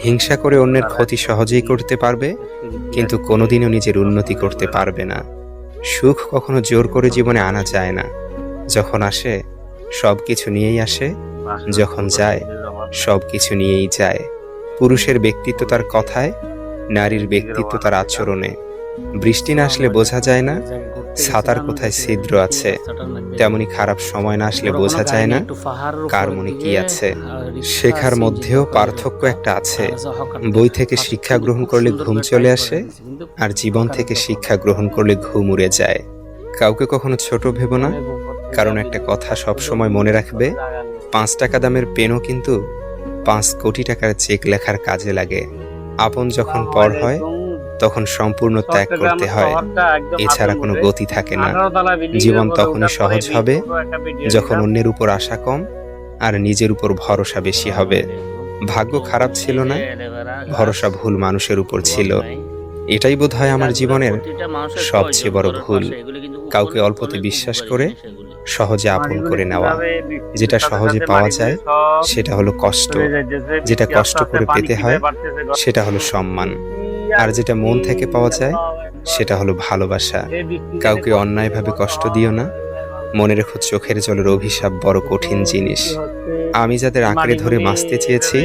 হিংসা করে অন্যের ক্ষতি সহজেই করতে পারবে, কিন্তু কোনোদিনও নিজের উন্নতি করতে পারবে না। সুখ কখনো জোর করে জীবনে আনা যায় না। যখন আসে সবকিছু নিয়েই আসে, যখন যায় সবকিছু নিয়েই যায়। পুরুষের ব্যক্তিত্ব তার কথায়, নারীর ব্যক্তিত্ব তার আচরণে। বৃষ্টি না আসলে বোঝা যায় না ছাতার কোথায় ছিদ্র আছে, তেমনি খারাপ সময় না আসলে বোঝা যায় না কার মনে কি আছে। শেখার মধ্যেও পার্থক্য একটা আছে। বই থেকে শিক্ষা গ্রহণ করলে ঘুম চলে আসে, আর জীবন থেকে শিক্ষা গ্রহণ করলে ঘুম উড়ে যায়। কাউকে কখনো ছোট ভেবো না, কারণ একটা কথা সব সময় মনে রাখবে, 5 টাকা দামের পেনও কিন্তু 5 কোটি টাকার চেক লেখার কাজে লাগে। আপন যখন পর হয় তখন সম্পূর্ণ ত্যাগ করতে হয়, এছাড়া কোনো গতি থাকে না। জীবন তখনই সহজ হবে যখন অন্যের উপর আশা কম আর নিজের উপর ভরসা বেশি হবে। ভাগ্য খারাপ ছিল না, ভরসা ভুল মানুষের উপর ছিল। এটাই বোধহয় আমার জীবনের সবচেয়ে বড় ভুল। কাউকে অল্পতে বিশ্বাস করে সহজে আপন করে নেওয়া। যেটা সহজে পাওয়া যায় সেটা হলো কষ্ট, যেটা কষ্ট করে পেতে হয় সেটা হলো সম্মান, আর যেটা মন থেকে পাওয়া যায় সেটা হলো ভালোবাসা। কাউকে অন্যায়ভাবে কষ্ট দিও না। মনে রেখো, চোখের জলের অভিশাপ বড় কঠিন জিনিস। আমি যাদের আঁকড়ে ধরে বাঁচতে চেয়েছি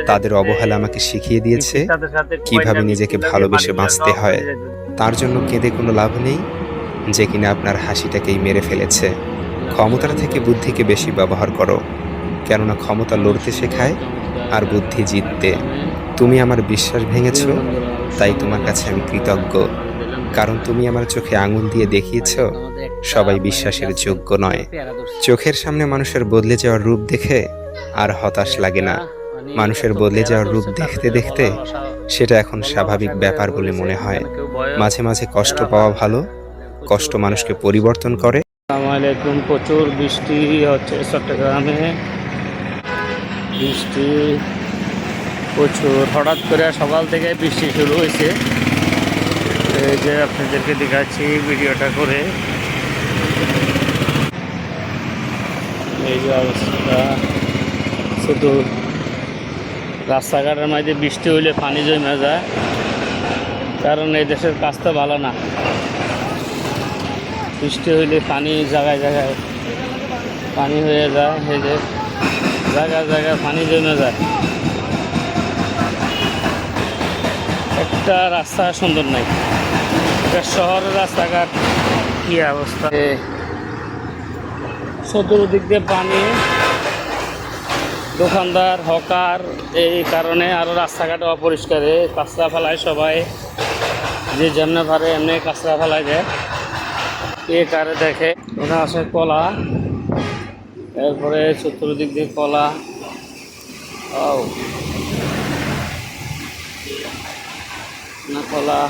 তাদের অবহেলা আমাকে শিখিয়ে দিয়েছে কিভাবে নিজেকে ভালোবেসে বাঁচতে হয়। তার জন্য কেঁদে কোনো লাভ নেই যে কিনা আপনার হাসিটাকেই মেরে ফেলেছে। ক্ষমতার থেকে বুদ্ধিকে বেশি ব্যবহার করো, কেননা ক্ষমতা লড়তে শেখায় আর বুদ্ধি জিততে। তুমি আমার বিশ্বাস ভেঙেছ, তাই তোমার কাছে আমি কৃতজ্ঞ, কারণ তুমি আমার চোখে আঙুল দিয়ে দেখিয়েছ সবাই বিশ্বাসের যোগ্য নয়। চোখের সামনে মানুষের বদলে যাওয়ার রূপ দেখে আর হতাশ লাগে না। মানুষের বদলে যাওয়ার রূপ দেখতে দেখতে সেটা এখন স্বাভাবিক ব্যাপার বলে মনে হয়। মাঝে মাঝে কষ্ট পাওয়া ভালো, কষ্ট মানুষকে পরিবর্তন করে। আসসালামু আলাইকুম। প্রচুর বৃষ্টি হচ্ছে চট্টগ্রামে, বৃষ্টি প্রচুর। হঠাৎ করে সকাল থেকে বৃষ্টি শুরু হয়েছে। এই যে আপনাদেরকে দেখাচ্ছি ভিডিওটা করে। এই যে অবস্থা, শুধু রাস্তাঘাটের মাঝে বৃষ্টি হইলে পানি জমে যায়, কারণ এই দেশের কাজটা ভালো না। বৃষ্টি হইলে পানি জায়গায় জায়গায় পানি হয়ে যায়, এই যে জায়গায় জায়গায় পানি জমে যায়। একটা রাস্তা সুন্দর নাই। একটা শহরের রাস্তাঘাট কি অবস্থা, চতুর্দিক দিয়ে পানি, দোকানদার, হকার, এই কারণে আরও রাস্তাঘাট অপরিষ্কার। কাঁচরা ফেলায় সবাই, যে যেমনে পারে এমনি কাঁচরা ফেলায় যায়। এ কারে দেখে ওটা আছে কলা, এরপরে চতুর্দিক দিয়ে কলা। ও না, কলা